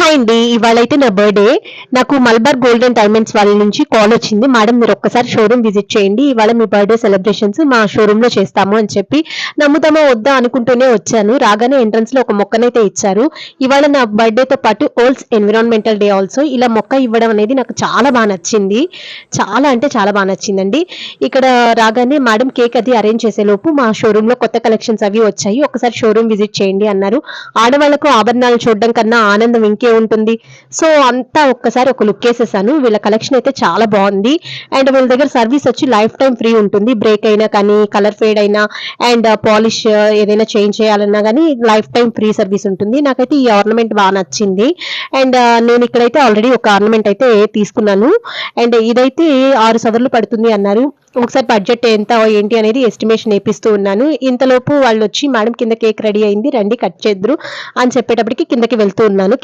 Hi అండి. ఇవాళైతే నా birthday. నాకు మలబార్ గోల్డ్ అండ్ డైమండ్స్ వాళ్ళ నుంచి కాల్ వచ్చింది. మేడం మీరు ఒక్కసారి షోరూమ్ విజిట్ చేయండి. ఇవాళ మీ బర్త్‌డే సెలబ్రేషన్స్ మా షోరూమ్‌లో చేస్తాము అని చెప్పి నమ్ముతామో వద్దా అనుకుంటూనే వచ్చాను. రాగానే ఎంట్రన్స్‌లో ఒక మొక్కనైతే ఇచ్చారు. ఇవాళ నా బర్త్‌డేతో పాటు వరల్డ్స్ ఎన్విరాన్మెంటల్ డే ఆల్సో. ఇలా మొక్క ఇవ్వడం అనేది నాకు చాలా నచ్చింది. చాలా అంటే చాలా నచ్చిందండి. ఇక్కడ రాగానే మేడం కేక్ అది అరేంజ్ చేసేలోపు మా షోరూమ్‌లో కొత్త కలెక్షన్స్ అవి వచ్చాయి. ఒకసారి షోరూమ్ విజిట్ చేయండి అన్నారు. ఆడవాళ్ళకు ఆభరణాలు చూడడం కన్నా ఆనందం ఇంకే ఉంటుంది. సో, అంతా ఒక్కసారి ఒక లుక్కేసేసాను. వీళ్ళ కలెక్షన్ అయితే చాలా బావుంది. అండ్ వీళ్ళ దగ్గర సర్వీస్ వచ్చి లైఫ్ టైమ్ ఫ్రీ ఉంటుంది. బ్రేక్ అయినా కానీ, కలర్ ఫేడ్ అయినా అండ్ పాలిష్ ఏదైనా చేంజ్ చేయాలన్నా గానీ లైఫ్ టైమ్ ఫ్రీ సర్వీస్ ఉంటుంది. నాకైతే ఈ ఆర్నమెంట్ నచ్చింది. అండ్ నేను ఇక్కడైతే ఆల్రెడీ ఒక ఆర్నమెంట్ అయితే తీసుకున్నాను. అండ్ ఇదైతే 6 సవర్లు పడుతుంది అన్నారు. ఒకసారి బడ్జెట్ ఎంత ఏంటి అనేది ఎస్టిమేషన్ ఏపిస్తూ ఉన్నాను. ఇంతలోపు వాళ్ళొచ్చి మేడం కింద కేక్ రెడీ అయింది రండి కట్ చేద్దురు అని చెప్పేటప్పటికి కిందకి వెళ్తూ ఉన్నాను.